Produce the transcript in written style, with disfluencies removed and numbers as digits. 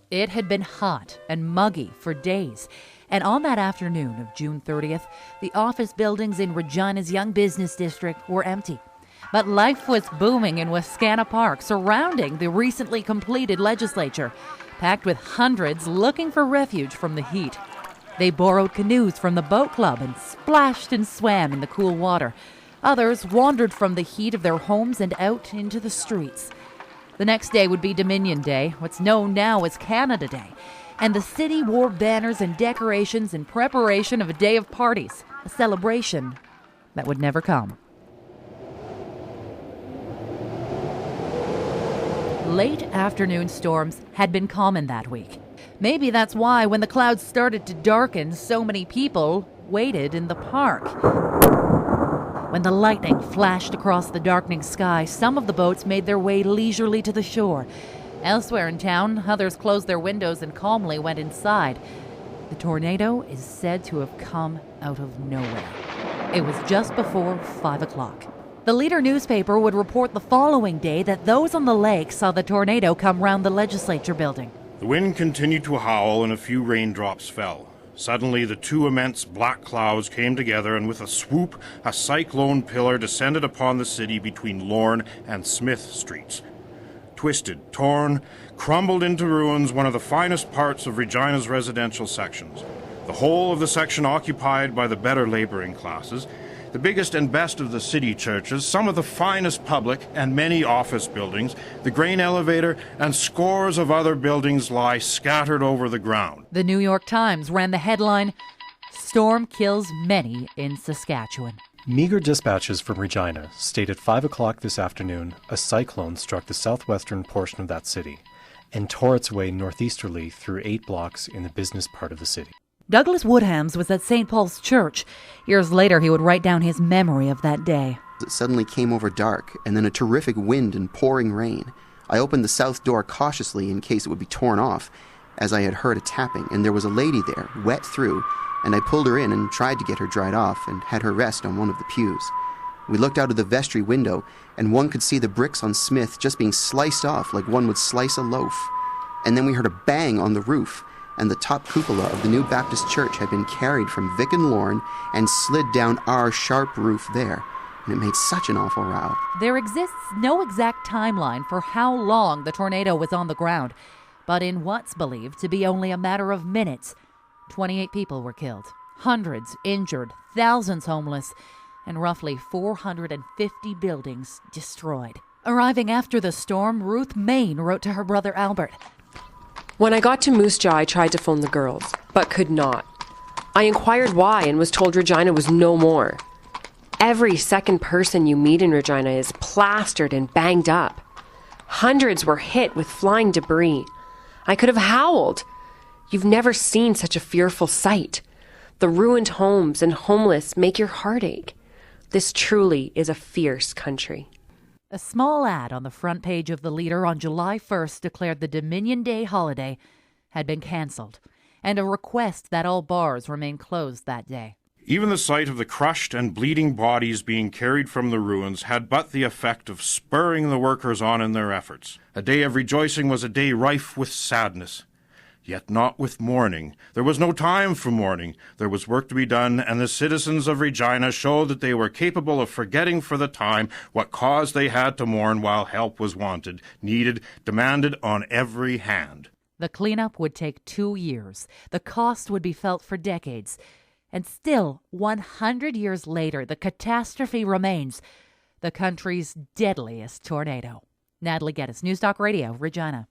It had been hot and muggy for days, and on that afternoon of June 30th, the office buildings in Regina's young business district were empty. But life was booming in Wascana Park, surrounding the recently completed legislature, packed with hundreds looking for refuge from the heat. They borrowed canoes from the boat club and splashed and swam in the cool water. Others wandered from the heat of their homes and out into the streets. The next day would be Dominion Day, what's known now as Canada Day, and the city wore banners and decorations in preparation of a day of parties, a celebration that would never come. Late afternoon storms had been common that week. Maybe that's why when the clouds started to darken, so many people waited in the park. When the lightning flashed across the darkening sky, some of the boats made their way leisurely to the shore. Elsewhere in town, others closed their windows and calmly went inside. The tornado is said to have come out of nowhere. It was just before 5 o'clock. The Leader newspaper would report the following day that those on the lake saw the tornado come round the legislature building. The wind continued to howl and a few raindrops fell. Suddenly, the two immense black clouds came together, and with a swoop, a cyclone pillar descended upon the city between Lorne and Smith Streets. Twisted, torn, crumbled into ruins one of the finest parts of Regina's residential sections. The whole of the section occupied by the better laboring classes, the biggest and best of the city churches, some of the finest public and many office buildings, the grain elevator, and scores of other buildings lie scattered over the ground. The New York Times ran the headline, "Storm Kills Many in Saskatchewan." Meager dispatches from Regina state at 5 o'clock this afternoon, a cyclone struck the southwestern portion of that city and tore its way northeasterly through 8 blocks in the business part of the city. Douglas Woodhams was at St. Paul's Church. Years later, he would write down his memory of that day. It suddenly came over dark, and then a terrific wind and pouring rain. I opened the south door cautiously in case it would be torn off, as I had heard a tapping, and there was a lady there, wet through, and I pulled her in and tried to get her dried off and had her rest on one of the pews. We looked out of the vestry window, and one could see the bricks on Smith just being sliced off like one would slice a loaf. And then we heard a bang on the roof, and the top cupola of the new Baptist church had been carried from Vic and Lorne and slid down our sharp roof there, and it made such an awful row. There exists no exact timeline for how long the tornado was on the ground, but in what's believed to be only a matter of minutes, 28 people were killed, hundreds injured, thousands homeless, and roughly 450 buildings destroyed. Arriving after the storm, Ruth Main wrote to her brother Albert. When I got to Moose Jaw, I tried to phone the girls, but could not. I inquired why and was told Regina was no more. Every second person you meet in Regina is plastered and banged up. Hundreds were hit with flying debris. I could have howled. You've never seen such a fearful sight. The ruined homes and homeless make your heart ache. This truly is a fierce country. A small ad on the front page of the Leader on July 1st declared the Dominion Day holiday had been canceled, and a request that all bars remain closed that day. Even the sight of the crushed and bleeding bodies being carried from the ruins had but the effect of spurring the workers on in their efforts. A day of rejoicing was a day rife with sadness, yet not with mourning. There was no time for mourning. There was work to be done, and the citizens of Regina showed that they were capable of forgetting for the time what cause they had to mourn while help was wanted, needed, demanded on every hand. The cleanup would take 2 years. The cost would be felt for decades. And still, 100 years later, the catastrophe remains the country's deadliest tornado. Natalie Geddes, News Talk Radio, Regina.